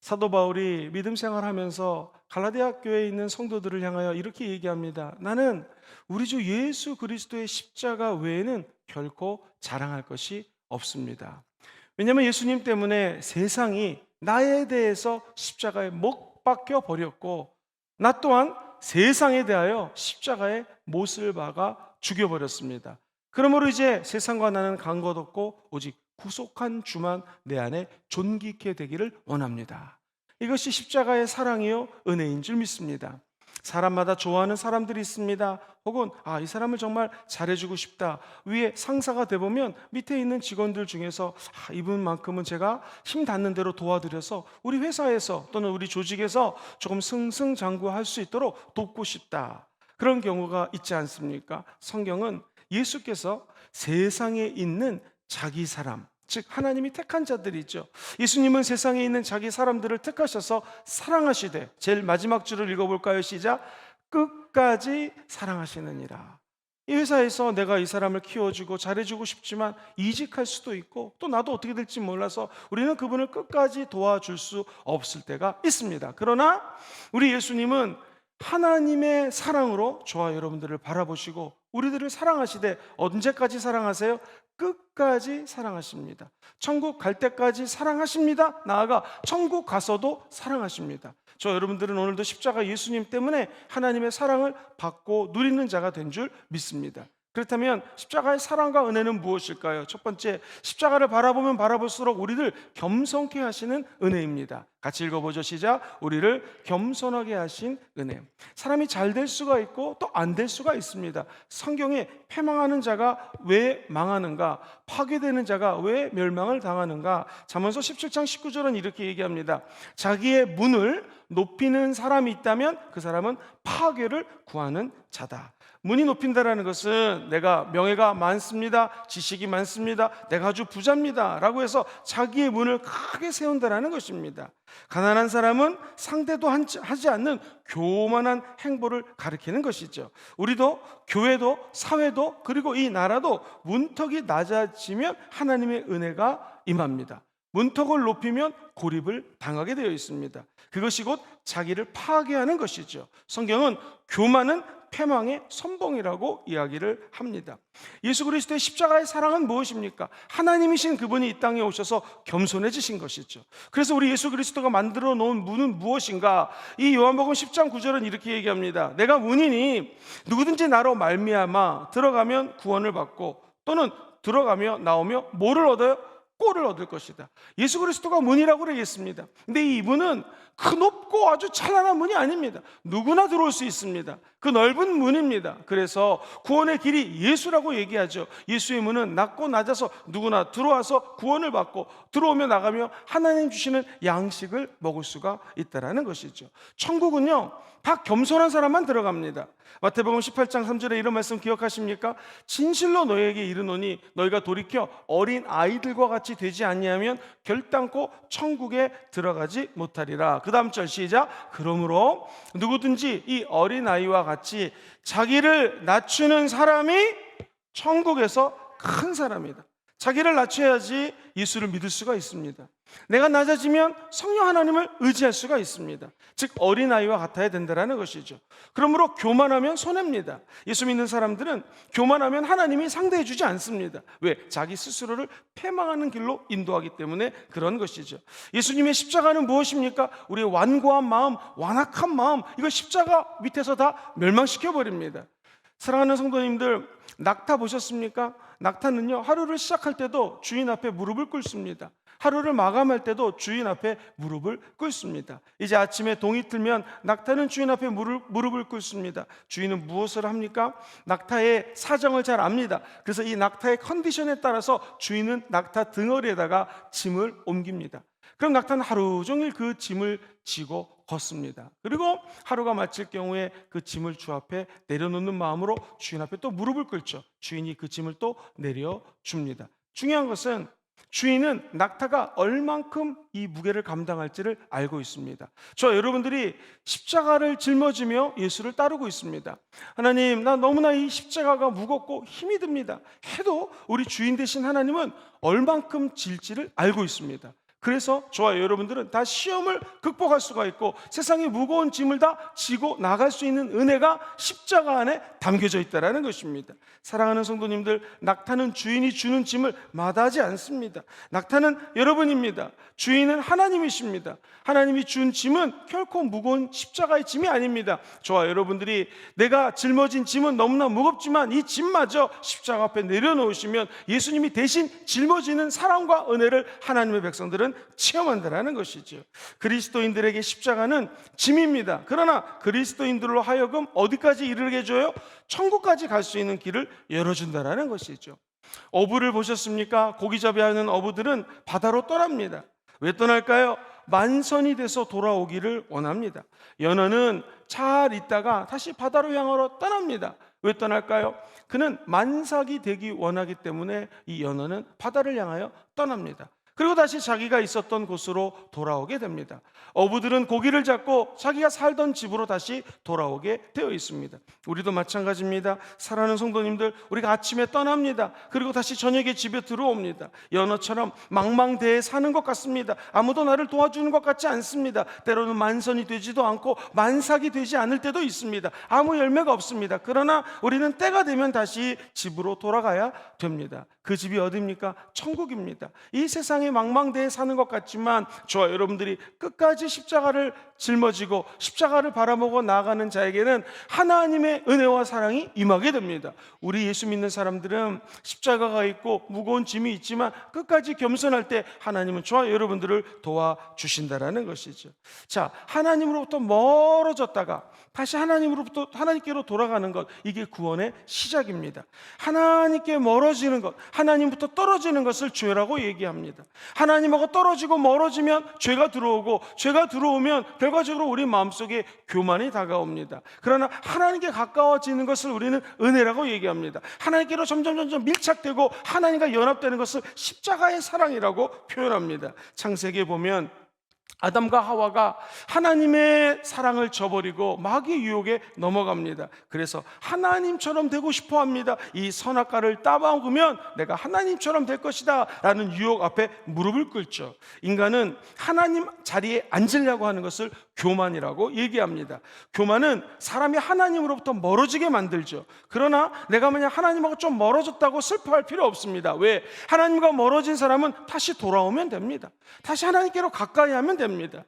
사도 바울이 믿음 생활하면서 갈라디아 교회에 있는 성도들을 향하여 이렇게 얘기합니다. 나는 우리 주 예수 그리스도의 십자가 외에는 결코 자랑할 것이 없습니다. 왜냐하면 예수님 때문에 세상이 나에 대해서 십자가에 못 박혀 버렸고, 나 또한 세상에 대하여 십자가에 못을 박아 죽여버렸습니다. 그러므로 이제 세상과 나는 간 것 없고 오직 구속한 주만 내 안에 존귀케 되기를 원합니다. 이것이 십자가의 사랑이요 은혜인 줄 믿습니다. 사람마다 좋아하는 사람들이 있습니다. 혹은 이 사람을 정말 잘해주고 싶다. 위에 상사가 돼보면 밑에 있는 직원들 중에서 이분만큼은 제가 힘 닿는 대로 도와드려서 우리 회사에서 또는 우리 조직에서 조금 승승장구할 수 있도록 돕고 싶다. 그런 경우가 있지 않습니까? 성경은 예수께서 세상에 있는 자기 사람, 즉 하나님이 택한 자들이죠. 예수님은 세상에 있는 자기 사람들을 택하셔서 사랑하시되, 제일 마지막 줄을 읽어볼까요? 시작. 끝까지 사랑하시느니라. 이 회사에서 내가 이 사람을 키워주고 잘해주고 싶지만 이직할 수도 있고 또 나도 어떻게 될지 몰라서 우리는 그분을 끝까지 도와줄 수 없을 때가 있습니다. 그러나 우리 예수님은 하나님의 사랑으로 저와 여러분들을 바라보시고 우리들을 사랑하시되, 언제까지 사랑하세요? 끝까지 사랑하십니다. 천국 갈 때까지 사랑하십니다. 나아가 천국 가서도 사랑하십니다. 저 여러분들은 오늘도 십자가 예수님 때문에 하나님의 사랑을 받고 누리는 자가 된 줄 믿습니다. 그렇다면 십자가의 사랑과 은혜는 무엇일까요? 첫 번째, 십자가를 바라보면 바라볼수록 우리를 겸손케 하시는 은혜입니다. 같이 읽어보죠. 시작. 우리를 겸손하게 하신 은혜. 사람이 잘 될 수가 있고 또 안 될 수가 있습니다. 성경에 패망하는 자가 왜 망하는가, 파괴되는 자가 왜 멸망을 당하는가, 잠언서 17장 19절은 이렇게 얘기합니다. 자기의 문을 높이는 사람이 있다면 그 사람은 파괴를 구하는 자다. 문이 높인다라는 것은 내가 명예가 많습니다, 지식이 많습니다, 내가 아주 부자입니다 라고 해서 자기의 문을 크게 세운다라는 것입니다. 가난한 사람은 상대도 하지 않는 교만한 행보를 가리키는 것이죠. 우리도, 교회도, 사회도, 그리고 이 나라도 문턱이 낮아지면 하나님의 은혜가 임합니다. 문턱을 높이면 고립을 당하게 되어 있습니다. 그것이 곧 자기를 파괴하는 것이죠. 성경은 교만은 패망의 선봉이라고 이야기를 합니다. 예수 그리스도의 십자가의 사랑은 무엇입니까? 하나님이신 그분이 이 땅에 오셔서 겸손해지신 것이죠. 그래서 우리 예수 그리스도가 만들어 놓은 문은 무엇인가? 이 요한복음 10장 9절은 이렇게 얘기합니다. 내가 문이니 누구든지 나로 말미암아 들어가면 구원을 받고 또는 들어가며 나오며 뭐를 얻어요? 꼴을 얻을 것이다. 예수 그리스도가 문이라고 그러겠습니다. 근데 이 문은 그 높고 아주 찬란한 문이 아닙니다. 누구나 들어올 수 있습니다. 그 넓은 문입니다. 그래서 구원의 길이 예수라고 얘기하죠. 예수의 문은 낮고 낮아서 누구나 들어와서 구원을 받고 들어오며 나가며 하나님 주시는 양식을 먹을 수가 있다는 것이죠. 천국은요, 다 겸손한 사람만 들어갑니다. 마태복음 18장 3절에 이런 말씀 기억하십니까? 진실로 너희에게 이르노니 너희가 돌이켜 어린 아이들과 같이 되지 아니하면 결단코 천국에 들어가지 못하리라. 그 다음 절 시작. 그러므로 누구든지 이 어린 아이와 같이 자기를 낮추는 사람이 천국에서 큰 사람이다. 자기를 낮춰야지 예수를 믿을 수가 있습니다. 내가 낮아지면 성령 하나님을 의지할 수가 있습니다. 즉 어린아이와 같아야 된다는 것이죠. 그러므로 교만하면 손해입니다. 예수 믿는 사람들은 교만하면 하나님이 상대해 주지 않습니다. 왜? 자기 스스로를 패망하는 길로 인도하기 때문에 그런 것이죠. 예수님의 십자가는 무엇입니까? 우리의 완고한 마음, 완악한 마음, 이거 십자가 밑에서 다 멸망시켜버립니다. 사랑하는 성도님들, 낙타 보셨습니까? 낙타는요, 하루를 시작할 때도 주인 앞에 무릎을 꿇습니다. 하루를 마감할 때도 주인 앞에 무릎을 꿇습니다. 이제 아침에 동이 틀면 낙타는 주인 앞에 무릎을 꿇습니다. 주인은 무엇을 합니까? 낙타의 사정을 잘 압니다. 그래서 이 낙타의 컨디션에 따라서 주인은 낙타 등어리에다가 짐을 옮깁니다. 그럼 낙타는 하루 종일 그 짐을 지고 걷습니다. 그리고 하루가 마칠 경우에 그 짐을 주 앞에 내려놓는 마음으로 주인 앞에 또 무릎을 꿇죠. 주인이 그 짐을 또 내려줍니다. 중요한 것은 주인은 낙타가 얼만큼 이 무게를 감당할지를 알고 있습니다. 저 여러분들이 십자가를 짊어지며 예수를 따르고 있습니다. 하나님, 나 너무나 이 십자가가 무겁고 힘이 듭니다 해도 우리 주인 되신 하나님은 얼만큼 질지를 알고 있습니다. 그래서 저와 여러분들은 다 시험을 극복할 수가 있고 세상의 무거운 짐을 다 지고 나갈 수 있는 은혜가 십자가 안에 담겨져 있다는 것입니다. 사랑하는 성도님들, 낙타는 주인이 주는 짐을 마다하지 않습니다. 낙타는 여러분입니다. 주인은 하나님이십니다. 하나님이 준 짐은 결코 무거운 십자가의 짐이 아닙니다. 저와 여러분들이 내가 짊어진 짐은 너무나 무겁지만 이 짐마저 십자가 앞에 내려놓으시면 예수님이 대신 짊어지는 사랑과 은혜를 하나님의 백성들은 체험한다는 것이죠. 그리스도인들에게 십자가는 짐입니다. 그러나 그리스도인들로 하여금 어디까지 이르게 해줘요? 천국까지 갈 수 있는 길을 열어준다는 것이죠. 어부를 보셨습니까? 고기잡이 하는 어부들은 바다로 떠납니다. 왜 떠날까요? 만선이 돼서 돌아오기를 원합니다. 연어는 잘 있다가 다시 바다로 향하러 떠납니다. 왜 떠날까요? 그는 만삭이 되기 원하기 때문에 이 연어는 바다를 향하여 떠납니다. 그리고 다시 자기가 있었던 곳으로 돌아오게 됩니다. 어부들은 고기를 잡고 자기가 살던 집으로 다시 돌아오게 되어 있습니다. 우리도 마찬가지입니다. 사랑하는 성도님들, 우리가 아침에 떠납니다. 그리고 다시 저녁에 집에 들어옵니다. 연어처럼 망망대해 사는 것 같습니다. 아무도 나를 도와주는 것 같지 않습니다. 때로는 만선이 되지도 않고 만삭이 되지 않을 때도 있습니다. 아무 열매가 없습니다. 그러나 우리는 때가 되면 다시 집으로 돌아가야 됩니다. 그 집이 어디입니까? 천국입니다. 이 세상에 망망대해 사는 것 같지만 저와 여러분들이 끝까지 십자가를 짊어지고 십자가를 바라보고 나아가는 자에게는 하나님의 은혜와 사랑이 임하게 됩니다. 우리 예수 믿는 사람들은 십자가가 있고 무거운 짐이 있지만 끝까지 겸손할 때 하나님은 저와 여러분들을 도와주신다라는 것이죠. 자, 하나님으로부터 멀어졌다가 다시 하나님께로 돌아가는 것, 이게 구원의 시작입니다. 하나님께 멀어지는 것, 하나님부터 떨어지는 것을 죄라고 얘기합니다. 하나님하고 떨어지고 멀어지면 죄가 들어오고, 죄가 들어오면 결과적으로 우리 마음속에 교만이 다가옵니다. 그러나 하나님께 가까워지는 것을 우리는 은혜라고 얘기합니다. 하나님께로 점점 밀착되고 하나님과 연합되는 것을 십자가의 사랑이라고 표현합니다. 창세기에 보면 아담과 하와가 하나님의 사랑을 저버리고 마귀의 유혹에 넘어갑니다. 그래서 하나님처럼 되고 싶어 합니다. 이 선악과를 따먹으면 내가 하나님처럼 될 것이다 라는 유혹 앞에 무릎을 꿇죠. 인간은 하나님 자리에 앉으려고 하는 것을 교만이라고 얘기합니다. 교만은 사람이 하나님으로부터 멀어지게 만들죠. 그러나 내가 만약 하나님하고 좀 멀어졌다고 슬퍼할 필요 없습니다. 왜? 하나님과 멀어진 사람은 다시 돌아오면 됩니다. 다시 하나님께로 가까이 하면 됩니다.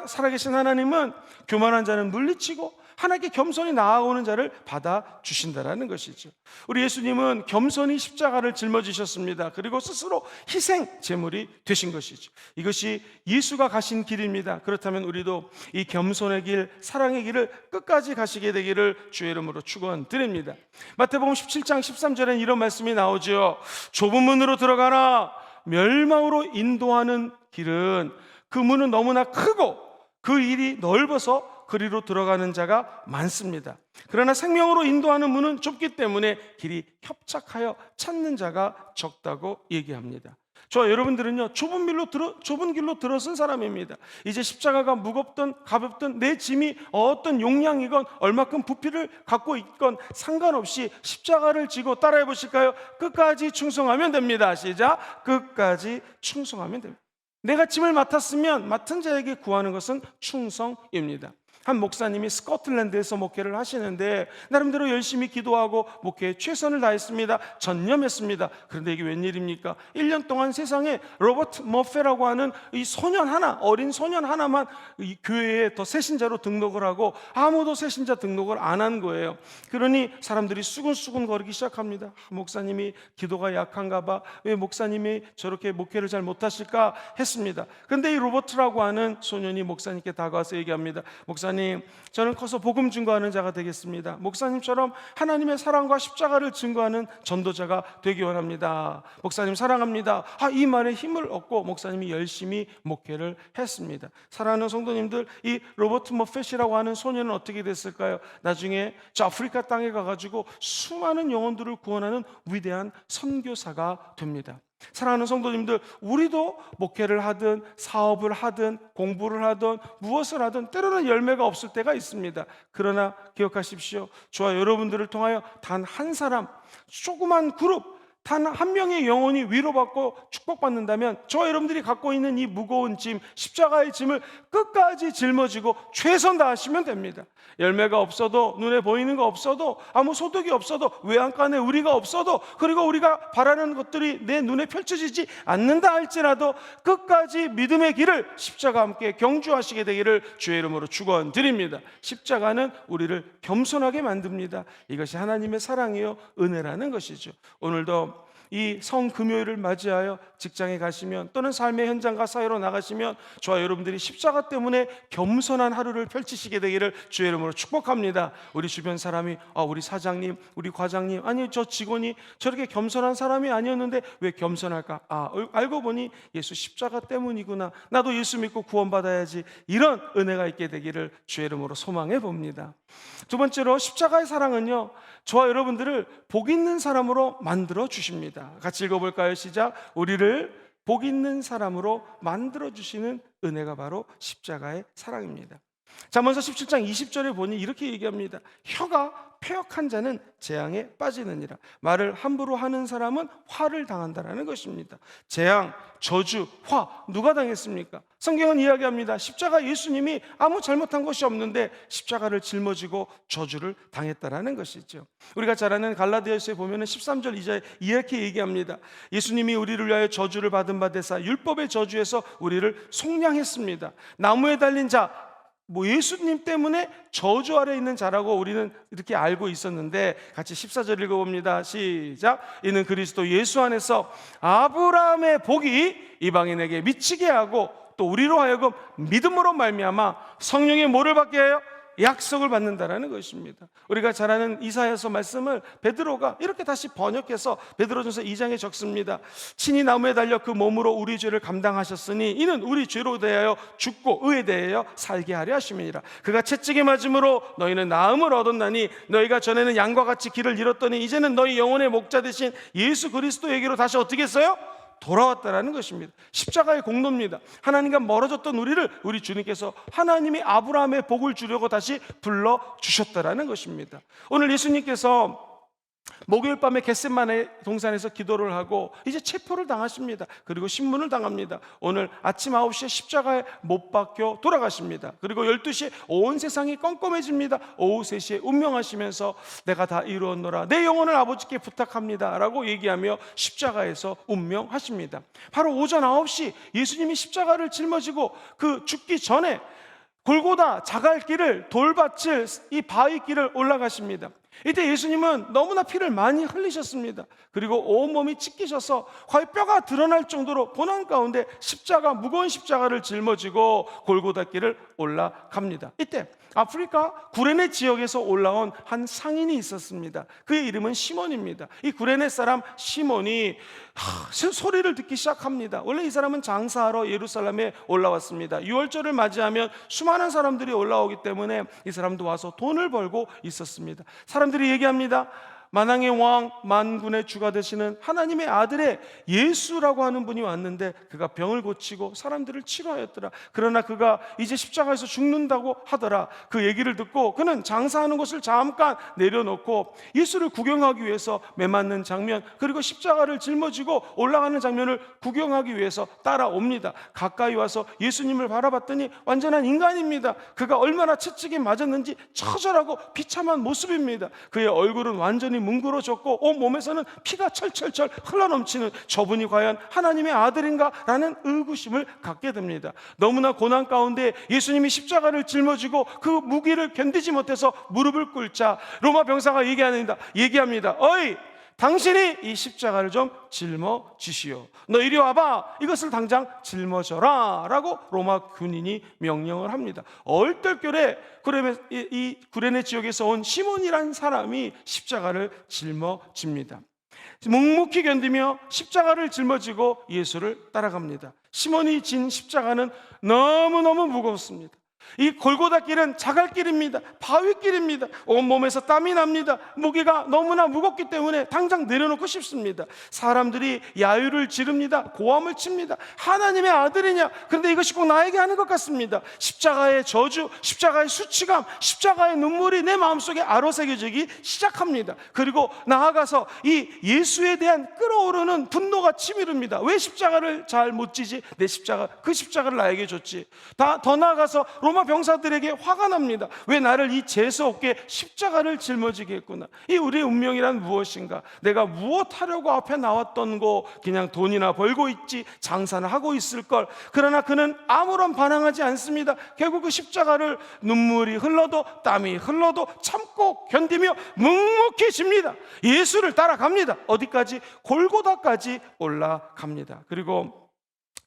살아계신 하나님은 교만한 자는 물리치고 하나님께 겸손히 나아오는 자를 받아주신다는 것이죠. 우리 예수님은 겸손히 십자가를 짊어지셨습니다. 그리고 스스로 희생 제물이 되신 것이죠. 이것이 예수가 가신 길입니다. 그렇다면 우리도 이 겸손의 길, 사랑의 길을 끝까지 가시게 되기를 주의 이름으로 축원드립니다. 마태복음 17장 13절에는 이런 말씀이 나오죠. 좁은 문으로 들어가라. 멸망으로 인도하는 길은 그 문은 너무나 크고 그 일이 넓어서 그리로 들어가는 자가 많습니다. 그러나 생명으로 인도하는 문은 좁기 때문에 길이 협착하여 찾는 자가 적다고 얘기합니다. 저와 여러분들은요, 좁은 길로 들어선 사람입니다. 이제 십자가가 무겁든 가볍든 내 짐이 어떤 용량이건 얼마큼 부피를 갖고 있건 상관없이 십자가를 지고 따라해 보실까요? 끝까지 충성하면 됩니다. 시작. 끝까지 충성하면 됩니다. 내가 짐을 맡았으면 맡은 자에게 구하는 것은 충성입니다. 한 목사님이 스코틀랜드에서 목회를 하시는데 나름대로 열심히 기도하고 목회에 최선을 다했습니다. 전념했습니다. 그런데 이게 웬일입니까? 1년 동안 세상에 로버트 머페라고 하는 이 어린 소년 하나만 이 교회에 더 새신자로 등록을 하고 아무도 새신자 등록을 안 한 거예요. 그러니 사람들이 수군수군 거리기 시작합니다. 목사님이 기도가 약한가 봐. 왜 목사님이 저렇게 목회를 잘 못하실까 했습니다. 그런데 이 로버트라고 하는 소년이 목사님께 다가와서 얘기합니다. 목사님, 저는 커서 복음 증거하는 자가 되겠습니다. 목사님처럼 하나님의 사랑과 십자가를 증거하는 전도자가 되기 원합니다. 목사님 사랑합니다. 이 말에 힘을 얻고 목사님이 열심히 목회를 했습니다. 사랑하는 성도님들, 이 로버트 머펫이라고 하는 소년은 어떻게 됐을까요? 나중에 저 아프리카 땅에 가가지고 수많은 영혼들을 구원하는 위대한 선교사가 됩니다. 사랑하는 성도님들, 우리도 목회를 하든 사업을 하든 공부를 하든 무엇을 하든 때로는 열매가 없을 때가 있습니다. 그러나 기억하십시오. 저와 여러분들을 통하여 단 한 사람, 조그만 그룹, 단 한 명의 영혼이 위로받고 축복받는다면 저와 여러분들이 갖고 있는 이 무거운 짐, 십자가의 짐을 끝까지 짊어지고 최선 다하시면 됩니다. 열매가 없어도, 눈에 보이는 거 없어도, 아무 소득이 없어도, 외양간에 우리가 없어도, 그리고 우리가 바라는 것들이 내 눈에 펼쳐지지 않는다 할지라도 끝까지 믿음의 길을 십자가와 함께 경주하시게 되기를 주의 이름으로 축원드립니다. 십자가는 우리를 겸손하게 만듭니다. 이것이 하나님의 사랑이요 은혜라는 것이죠. 오늘도 이 성금요일을 맞이하여 직장에 가시면, 또는 삶의 현장과 사회로 나가시면 저와 여러분들이 십자가 때문에 겸손한 하루를 펼치시게 되기를 주의 이름으로 축복합니다. 우리 주변 사람이 우리 사장님, 우리 과장님, 아니 저 직원이 저렇게 겸손한 사람이 아니었는데 왜 겸손할까? 알고 보니 예수 십자가 때문이구나. 나도 예수 믿고 구원받아야지. 이런 은혜가 있게 되기를 주의 이름으로 소망해 봅니다. 두 번째로 십자가의 사랑은요, 저와 여러분들을 복 있는 사람으로 만들어 주십니다. 같이 읽어볼까요? 시작. 우리를 복 있는 사람으로 만들어 주시는 은혜가 바로 십자가의 사랑입니다. 잠언서 17장 20절에 보니 이렇게 얘기합니다. 혀가 패역한 자는 재앙에 빠지느니라. 말을 함부로 하는 사람은 화를 당한다라는 것입니다. 재앙, 저주, 화 누가 당했습니까? 성경은 이야기합니다. 십자가 예수님이 아무 잘못한 것이 없는데 십자가를 짊어지고 저주를 당했다라는 것이죠. 우리가 잘 아는 갈라디아서에 보면 13절 이하에 이렇게 얘기합니다. 예수님이 우리를 위하여 저주를 받은 바 되사 율법의 저주에서 우리를 속량했습니다. 나무에 달린 자, 예수님 때문에 저주 아래 있는 자라고 우리는 이렇게 알고 있었는데, 같이 14절 읽어봅니다. 시작. 이는 그리스도 예수 안에서 아브라함의 복이 이방인에게 미치게 하고 또 우리로 하여금 믿음으로 말미암아 성령의 뭐를 받게 해요? 약속을 받는다라는 것입니다. 우리가 잘 아는 이사야서 말씀을 베드로가 이렇게 다시 번역해서 베드로전서 2장에 적습니다. 친히 나무에 달려 그 몸으로 우리 죄를 감당하셨으니 이는 우리 죄로 대하여 죽고 의에 대하여 살게 하려 하심이니라. 그가 채찍에 맞음으로 너희는 나음을 얻었나니 너희가 전에는 양과 같이 길을 잃었더니 이제는 너희 영혼의 목자 되신 예수 그리스도에게로 다시 어떻게 했어요? 돌아왔다라는 것입니다. 십자가의 공로입니다. 하나님과 멀어졌던 우리를 우리 주님께서 하나님이 아브라함의 복을 주려고 다시 불러주셨다라는 것입니다. 오늘 예수님께서 목요일 밤에 겟세마네 동산에서 기도를 하고 이제 체포를 당하십니다. 그리고 신문을 당합니다. 오늘 아침 9시에 십자가에 못 박혀 돌아가십니다. 그리고 12시에 온 세상이 껌껌해집니다. 오후 3시에 운명하시면서 내가 다 이루었노라, 내 영혼을 아버지께 부탁합니다 라고 얘기하며 십자가에서 운명하십니다. 바로 오전 9시 예수님이 십자가를 짊어지고 그 죽기 전에 골고다 자갈길을, 돌밭을, 이 바위길을 올라가십니다. 이때 예수님은 너무나 피를 많이 흘리셨습니다. 그리고 온몸이 찢기셔서 거의 뼈가 드러날 정도로 고난 가운데 무거운 십자가를 짊어지고 골고다길을 올라갑니다. 이때 아프리카 구레네 지역에서 올라온 한 상인이 있었습니다. 그의 이름은 시몬입니다. 이 구레네 사람 시몬이 소리를 듣기 시작합니다. 원래 이 사람은 장사하러 예루살렘에 올라왔습니다. 유월절을 맞이하면 수많은 사람들이 올라오기 때문에 이 사람도 와서 돈을 벌고 있었습니다. 사람들이 얘기합니다. 만왕의 왕, 만군의 주가 되시는 하나님의 아들의 예수라고 하는 분이 왔는데 그가 병을 고치고 사람들을 치료하였더라. 그러나 그가 이제 십자가에서 죽는다고 하더라. 그 얘기를 듣고 그는 장사하는 것을 잠깐 내려놓고 예수를 구경하기 위해서 매맞는 장면, 그리고 십자가를 짊어지고 올라가는 장면을 구경하기 위해서 따라옵니다. 가까이 와서 예수님을 바라봤더니 완전한 인간입니다. 그가 얼마나 채찍에 맞았는지 처절하고 비참한 모습입니다. 그의 얼굴은 완전히 뭉그러졌고 온 몸에서는 피가 철철철 흘러넘치는, 저분이 과연 하나님의 아들인가? 라는 의구심을 갖게 됩니다. 너무나 고난 가운데 예수님이 십자가를 짊어지고 그 무기를 견디지 못해서 무릎을 꿇자 로마 병사가 얘기합니다. 어이, 당신이 이 십자가를 좀 짊어지시오. 너 이리 와봐. 이것을 당장 짊어져라 라고 로마 군인이 명령을 합니다. 얼떨결에 이 구레네 지역에서 온 시몬이라는 사람이 십자가를 짊어집니다. 묵묵히 견디며 십자가를 짊어지고 예수를 따라갑니다. 시몬이 진 십자가는 너무너무 무겁습니다. 이 골고다 길은 자갈길입니다. 바위길입니다. 온몸에서 땀이 납니다. 무게가 너무나 무겁기 때문에 당장 내려놓고 싶습니다. 사람들이 야유를 지릅니다. 고함을 칩니다. 하나님의 아들이냐? 그런데 이것이 꼭 나에게 하는 것 같습니다. 십자가의 저주, 십자가의 수치감, 십자가의 눈물이 내 마음속에 아로새겨지기 시작합니다. 그리고 나아가서 이 예수에 대한 끓어오르는 분노가 치밀습니다. 왜 십자가를 잘 못 지지? 내 십자가, 그 십자가를 나에게 줬지. 더 나아가서 로마 병사들에게 화가 납니다. 왜 나를 이 재수 없게 십자가를 짊어지게 했구나. 이 우리의 운명이란 무엇인가? 내가 무엇 하려고 앞에 나왔던 거, 그냥 돈이나 벌고 있지, 장사는 하고 있을 걸. 그러나 그는 아무런 반항하지 않습니다. 결국 그 십자가를 눈물이 흘러도 땀이 흘러도 참고 견디며 묵묵히 집니다. 예수를 따라갑니다. 어디까지? 골고다까지 올라갑니다. 그리고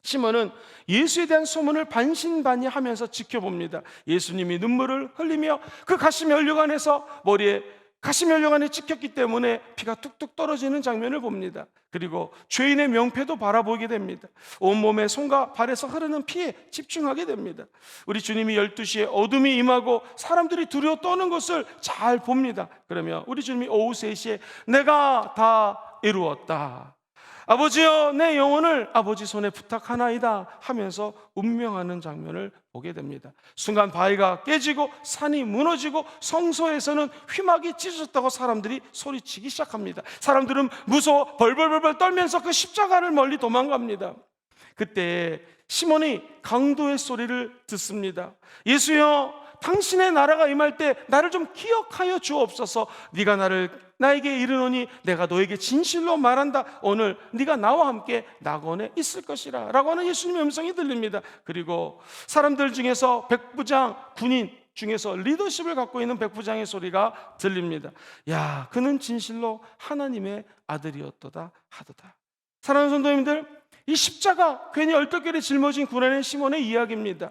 시몬은 예수에 대한 소문을 반신반의하면서 지켜봅니다. 예수님이 눈물을 흘리며 그 가시면류관에서 머리에 가시면류관에 찍혔기 때문에 피가 뚝뚝 떨어지는 장면을 봅니다. 그리고 죄인의 명패도 바라보게 됩니다. 온몸에 손과 발에서 흐르는 피에 집중하게 됩니다. 우리 주님이 12시에 어둠이 임하고 사람들이 두려워 떠는 것을 잘 봅니다. 그러면 우리 주님이 오후 3시에 내가 다 이루었다, 아버지여 내 영혼을 아버지 손에 부탁하나이다 하면서 운명하는 장면을 보게 됩니다. 순간 바위가 깨지고 산이 무너지고 성소에서는 휘막이 찢어졌다고 사람들이 소리치기 시작합니다. 사람들은 무서워 벌벌벌 떨면서 그 십자가를 멀리 도망갑니다. 그때 시몬이 강도의 소리를 듣습니다. 예수여, 당신의 나라가 임할 때 나를 좀 기억하여 주옵소서. 네가 나에게 이르노니 내가 너에게 진실로 말한다. 오늘 네가 나와 함께 낙원에 있을 것이라 라고 하는 예수님의 음성이 들립니다. 그리고 사람들 중에서 백부장, 군인 중에서 리더십을 갖고 있는 백부장의 소리가 들립니다. 야, 그는 진실로 하나님의 아들이었도다 하도다. 사랑하는 성도님들, 이 십자가 괜히 얼떨결에 짊어진 구레네 시몬의 이야기입니다.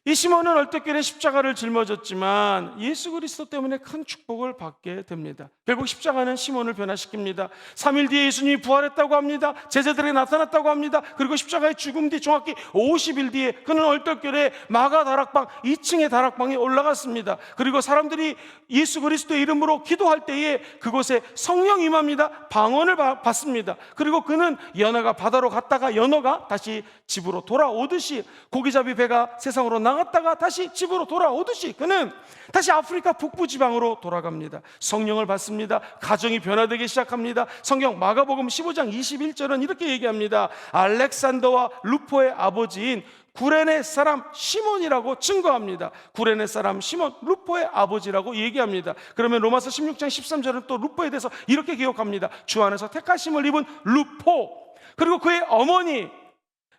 이 시몬은 얼떨결에 십자가를 짊어졌지만 예수 그리스도 때문에 큰 축복을 받게 됩니다. 결국 십자가는 시몬을 변화시킵니다. 3일 뒤에 예수님이 부활했다고 합니다. 제자들에게 나타났다고 합니다. 그리고 십자가의 죽음 뒤 정확히 50일 뒤에 그는 얼떨결에 마가 다락방 2층의 다락방에 올라갔습니다. 그리고 사람들이 예수 그리스도의 이름으로 기도할 때에 그곳에 성령 임합니다. 방언을 받습니다. 그리고 그는 연어가 바다로 갔다가 연어가 다시 집으로 돌아오듯이, 고기잡이 배가 세상으로 나갔다가 다시 집으로 돌아오듯이 그는 다시 아프리카 북부 지방으로 돌아갑니다. 성령을 받습니다. 가정이 변화되기 시작합니다. 성경 마가복음 15장 21절은 이렇게 얘기합니다. 알렉산더와 루포의 아버지인 구레네 사람 시몬이라고 증거합니다. 구레네 사람 시몬, 루포의 아버지라고 얘기합니다. 그러면 로마서 16장 13절은 또 루포에 대해서 이렇게 기록합니다. 주 안에서 택하심을 입은 루포, 그리고 그의 어머니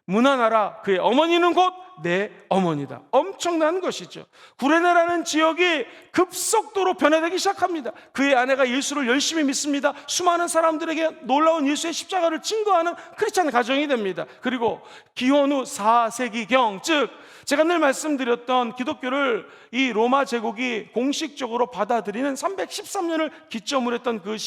무나나라, 그의 어머니는 곧 내 어머니다. 엄청난 것이죠. 구레네라는 지역이 급속도로 변화되기 시작합니다. 그의 아내가 예수를 열심히 믿습니다. 수많은 사람들에게 놀라운 예수의 십자가를 증거하는 크리스찬 가정이 됩니다. 그리고 기원 후 4세기경, 즉 제가 늘 말씀드렸던 기독교를 이 로마 제국이 공식적으로 받아들이는 313년을 기점으로 했던 그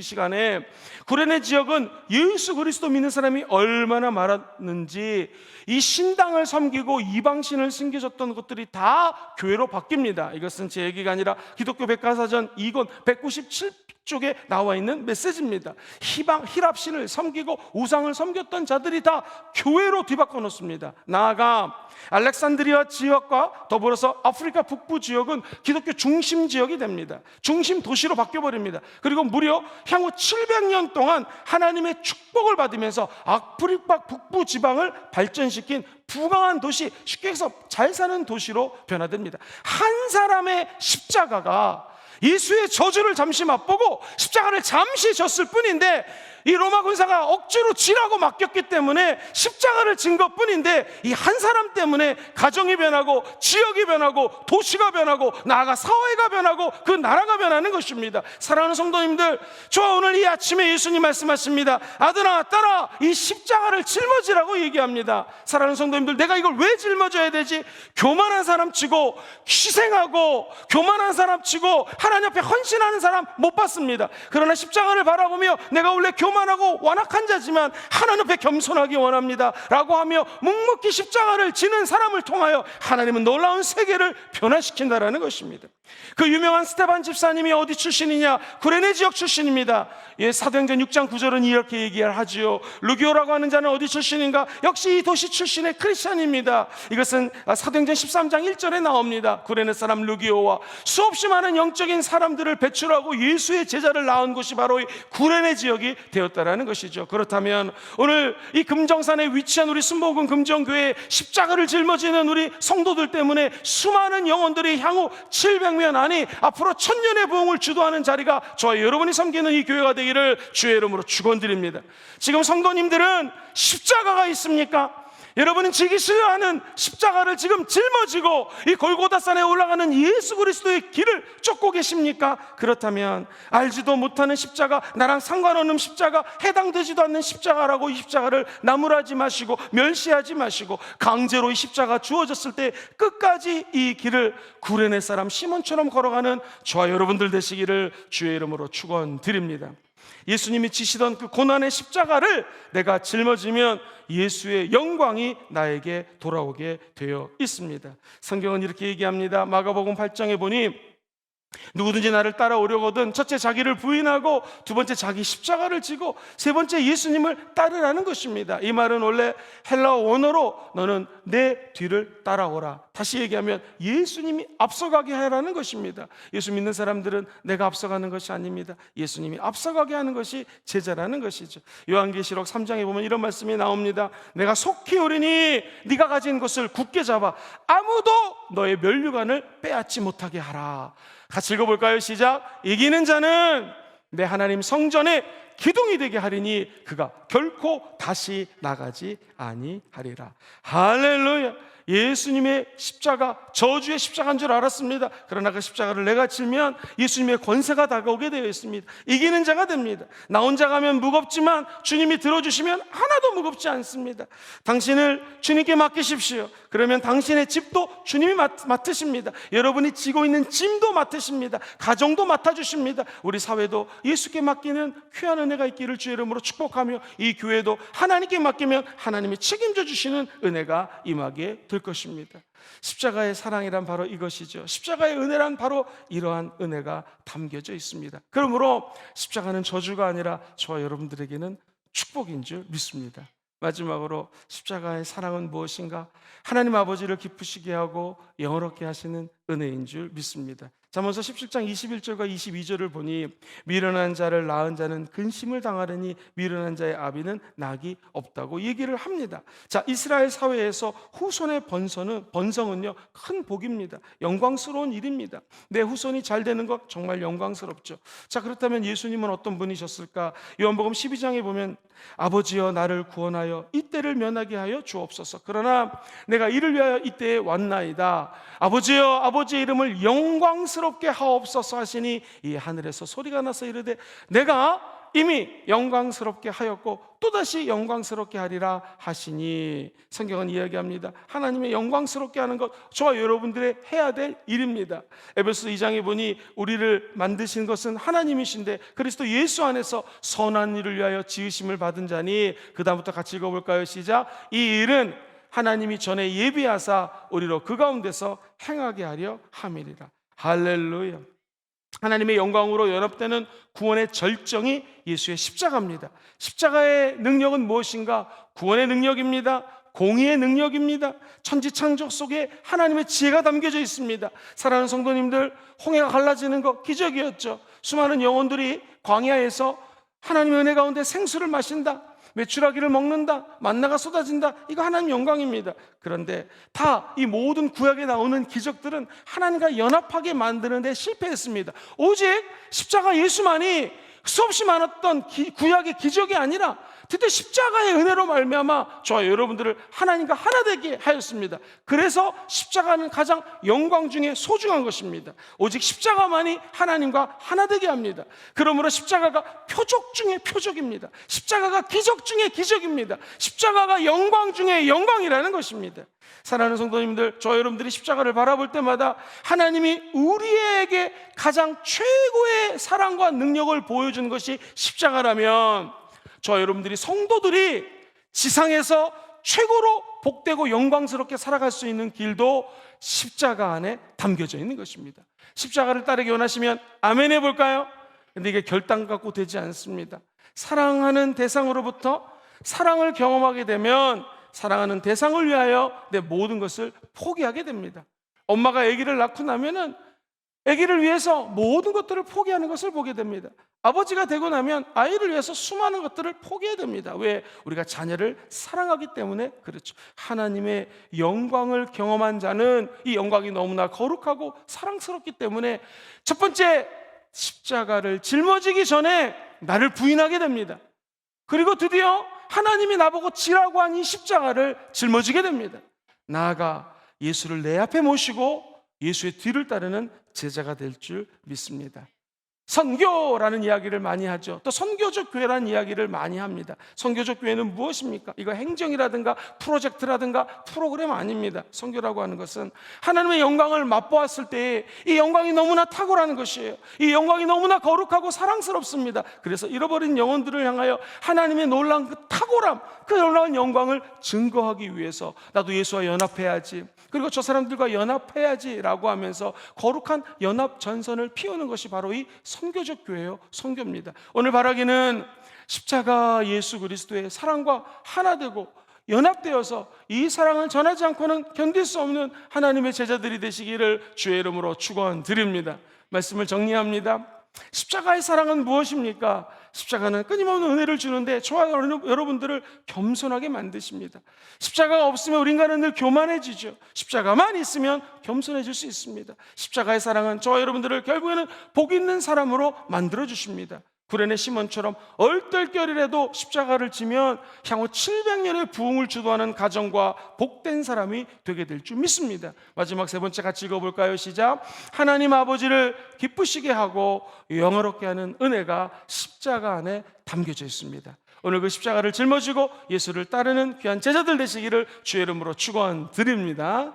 시간에 구레네 지역은 예수 그리스도 믿는 사람이 얼마나 많았는지, 이 신당을 섬기고 이방신을 숨겨줬던 것들이 다 교회로 바뀝니다. 이것은 제 얘기가 아니라 기독교 백과사전 2권 197쪽에 나와 있는 메시지입니다. 히랍신을 섬기고 우상을 섬겼던 자들이 다 교회로 뒤바꿔 놓습니다. 나아가 알렉산드리아 지역과 더불어서 아프리카 북부 지역은 기독교 중심 지역이 됩니다. 중심 도시로 바뀌어버립니다. 그리고 무려 향후 700년 동안 하나님의 축복을 받으면서 아프리카 북부 지방을 발전시킨 부강한 도시, 쉽게 해서 잘 사는 도시로 변화됩니다. 한 사람의 십자가가 예수의 저주를 잠시 맛보고 십자가를 잠시 졌을 뿐인데, 이 로마 군사가 억지로 지라고 맡겼기 때문에 십자가를 진 것뿐인데, 이 한 사람 때문에 가정이 변하고 지역이 변하고 도시가 변하고 나아가 사회가 변하고 그 나라가 변하는 것입니다. 사랑하는 성도님들, 저 오늘 이 아침에 예수님 말씀하십니다. 아들아, 딸아, 이 십자가를 짊어지라고 얘기합니다. 사랑하는 성도님들, 내가 이걸 왜 짊어져야 되지? 교만한 사람 치고 희생하고, 교만한 사람 치고 하나님 앞에 헌신하는 사람 못 봤습니다. 그러나 십자가를 바라보며 내가 원래 교만하고 완악한 자지만 하나님 앞에 겸손하기 원합니다 라고 하며 묵묵히 십자가를 지는 사람을 통하여 하나님은 놀라운 세계를 변화시킨다라는 것입니다. 그 유명한 스테반 집사님이 어디 출신이냐? 구레네 지역 출신입니다. 사도행전 6장 9절은 이렇게 얘기하지요. 루기오라고 하는 자는 어디 출신인가? 역시 이 도시 출신의 크리스찬입니다. 이것은 사도행전 13장 1절에 나옵니다. 구레네 사람 루기오와 수없이 많은 영적인 사람들을 배출하고 예수의 제자를 낳은 곳이 바로 이 구레네 지역이 되었다라는 것이죠. 그렇다면 오늘 이 금정산에 위치한 우리 순복음 금정교회에 십자가를 짊어지는 우리 성도들 때문에 수많은 영혼들이 향후 700년 아니 앞으로 1000년의 부흥을 주도하는 자리가 저와 여러분이 섬기는 이 교회가 되기를 주의 이름으로 축원드립니다. 지금 성도님들은 십자가가 있습니까? 여러분은 지기 싫어하는 십자가를 지금 짊어지고 이 골고다산에 올라가는 예수 그리스도의 길을 쫓고 계십니까? 그렇다면 알지도 못하는 십자가, 나랑 상관없는 십자가, 해당되지도 않는 십자가라고 이 십자가를 나무라지 마시고 멸시하지 마시고 강제로 이 십자가 주어졌을 때 끝까지 이 길을 구레네 사람 시몬처럼 걸어가는 저와 여러분들 되시기를 주의 이름으로 축원드립니다. 예수님이 지시던 그 고난의 십자가를 내가 짊어지면 예수의 영광이 나에게 돌아오게 되어 있습니다. 성경은 이렇게 얘기합니다. 마가복음 8장에 보니 누구든지 나를 따라오려거든 첫째 자기를 부인하고 두 번째 자기 십자가를 지고 세 번째 예수님을 따르라는 것입니다. 이 말은 원래 헬라어 원어로 너는 내 뒤를 따라오라. 다시 얘기하면 예수님이 앞서가게 하라는 것입니다. 예수 믿는 사람들은 내가 앞서가는 것이 아닙니다. 예수님이 앞서가게 하는 것이 제자라는 것이죠. 요한계시록 3장에 보면 이런 말씀이 나옵니다. 내가 속히 오리니 네가 가진 것을 굳게 잡아 아무도 너의 면류관을 빼앗지 못하게 하라. 같이 읽어볼까요? 시작. 이기는 자는 내 하나님 성전에 기둥이 되게 하리니 그가 결코 다시 나가지 아니하리라. 할렐루야. 예수님의 십자가 저주의 십자가인 줄 알았습니다. 그러나 그 십자가를 내가 지면 예수님의 권세가 다가오게 되어 있습니다. 이기는 자가 됩니다. 나 혼자 가면 무겁지만 주님이 들어주시면 하나도 무겁지 않습니다. 당신을 주님께 맡기십시오. 그러면 당신의 집도 주님이 맡으십니다. 여러분이 지고 있는 짐도 맡으십니다. 가정도 맡아주십니다. 우리 사회도 예수께 맡기는 귀한 은혜가 있기를 주의 이름으로 축복하며 이 교회도 하나님께 맡기면 하나님이 책임져 주시는 은혜가 임하게 될 것입니다. 십자가의 사랑이란 바로 이것이죠. 십자가의 은혜란 바로 이러한 은혜가 담겨져 있습니다. 그러므로 십자가는 저주가 아니라 저와 여러분들에게는 축복인 줄 믿습니다. 마지막으로 십자가의 사랑은 무엇인가? 하나님 아버지를 기쁘시게 하고 영화롭게 하시는 은혜인 줄 믿습니다. 잠언서 17장 21절과 22절을 보니 미련한 자를 낳은 자는 근심을 당하려니 미련한 자의 아비는 낙이 없다고 얘기를 합니다. 자, 이스라엘 사회에서 후손의 번성은요 큰 복입니다. 영광스러운 일입니다. 내 후손이 잘 되는 것 정말 영광스럽죠. 자, 그렇다면 예수님은 어떤 분이셨을까? 요한복음 12장에 보면 아버지여 나를 구원하여 이때를 면하게 하여 주옵소서. 그러나 내가 이를 위하여 이때에 왔나이다. 아버지여 아버지의 이름을 영광스럽게 하옵소서 하시니 이 하늘에서 소리가 나서 이르되 내가 이미 영광스럽게 하였고 또다시 영광스럽게 하리라 하시니 성경은 이야기합니다. 하나님의 영광스럽게 하는 것 저와 여러분들의 해야 될 일입니다. 에베소 2장에 보니 우리를 만드신 것은 하나님이신데 그리스도 예수 안에서 선한 일을 위하여 지으심을 받은 자니 그 다음부터 같이 읽어볼까요? 시작. 이 일은 하나님이 전에 예비하사 우리로 그 가운데서 행하게 하려 함이리라. 할렐루야. 하나님의 영광으로 연합되는 구원의 절정이 예수의 십자가입니다. 십자가의 능력은 무엇인가? 구원의 능력입니다. 공의의 능력입니다. 천지창조 속에 하나님의 지혜가 담겨져 있습니다. 사랑하는 성도님들, 홍해가 갈라지는 것 기적이었죠. 수많은 영혼들이 광야에서 하나님의 은혜 가운데 생수를 마신다, 메추라기를 먹는다, 만나가 쏟아진다. 이거 하나님 영광입니다. 그런데 다 이 모든 구약에 나오는 기적들은 하나님과 연합하게 만드는 데 실패했습니다. 오직 십자가 예수만이 수없이 많았던 구약의 기적이 아니라 드디어 십자가의 은혜로 말미암아 저와 여러분들을 하나님과 하나 되게 하였습니다. 그래서 십자가는 가장 영광 중에 소중한 것입니다. 오직 십자가만이 하나님과 하나 되게 합니다. 그러므로 십자가가 표적 중에 표적입니다. 십자가가 기적 중에 기적입니다. 십자가가 영광 중에 영광이라는 것입니다. 사랑하는 성도님들, 저와 여러분들이 십자가를 바라볼 때마다 하나님이 우리에게 가장 최고의 사랑과 능력을 보여준 것이 십자가라면, 저와 여러분들이 성도들이 지상에서 최고로 복되고 영광스럽게 살아갈 수 있는 길도 십자가 안에 담겨져 있는 것입니다. 십자가를 따르기 원하시면 아멘 해볼까요? 근데 이게 결단 갖고 되지 않습니다. 사랑하는 대상으로부터 사랑을 경험하게 되면 사랑하는 대상을 위하여 내 모든 것을 포기하게 됩니다. 엄마가 아기를 낳고 나면은 아기를 위해서 모든 것들을 포기하는 것을 보게 됩니다. 아버지가 되고 나면 아이를 위해서 수많은 것들을 포기해야 됩니다. 왜? 우리가 자녀를 사랑하기 때문에 그렇죠. 하나님의 영광을 경험한 자는 이 영광이 너무나 거룩하고 사랑스럽기 때문에 첫 번째, 십자가를 짊어지기 전에 나를 부인하게 됩니다. 그리고 드디어 하나님이 나보고 지라고 한 이 십자가를 짊어지게 됩니다. 나아가 예수를 내 앞에 모시고 예수의 뒤를 따르는 제자가 될 줄 믿습니다. 선교라는 이야기를 많이 하죠. 또 선교적 교회라는 이야기를 많이 합니다. 선교적 교회는 무엇입니까? 이거 행정이라든가 프로젝트라든가 프로그램 아닙니다. 선교라고 하는 것은 하나님의 영광을 맛보았을 때 이 영광이 너무나 탁월한 것이에요. 이 영광이 너무나 거룩하고 사랑스럽습니다. 그래서 잃어버린 영혼들을 향하여 하나님의 놀라운 그 탁월함, 그 놀라운 영광을 증거하기 위해서 나도 예수와 연합해야지, 그리고 저 사람들과 연합해야지 라고 하면서 거룩한 연합 전선을 피우는 것이 바로 이 선교적 교회요, 선교입니다. 오늘 바라기는 십자가 예수 그리스도의 사랑과 하나 되고 연합되어서 이 사랑을 전하지 않고는 견딜 수 없는 하나님의 제자들이 되시기를 주의 이름으로 축원드립니다. 말씀을 정리합니다. 십자가의 사랑은 무엇입니까? 십자가는 끊임없는 은혜를 주는데 저와 여러분들을 겸손하게 만드십니다. 십자가가 없으면 우리 인간은 늘 교만해지죠. 십자가만 있으면 겸손해질 수 있습니다. 십자가의 사랑은 저와 여러분들을 결국에는 복 있는 사람으로 만들어 주십니다. 구레네 시몬처럼 얼떨결이라도 십자가를 지면 향후 700년의 부흥을 주도하는 가정과 복된 사람이 되게 될 줄 믿습니다. 마지막 세 번째 같이 읽어볼까요? 시작. 하나님 아버지를 기쁘시게 하고 영화롭게 하는 은혜가 십자가 안에 담겨져 있습니다. 오늘 그 십자가를 짊어지고 예수를 따르는 귀한 제자들 되시기를 주의 이름으로 축원드립니다.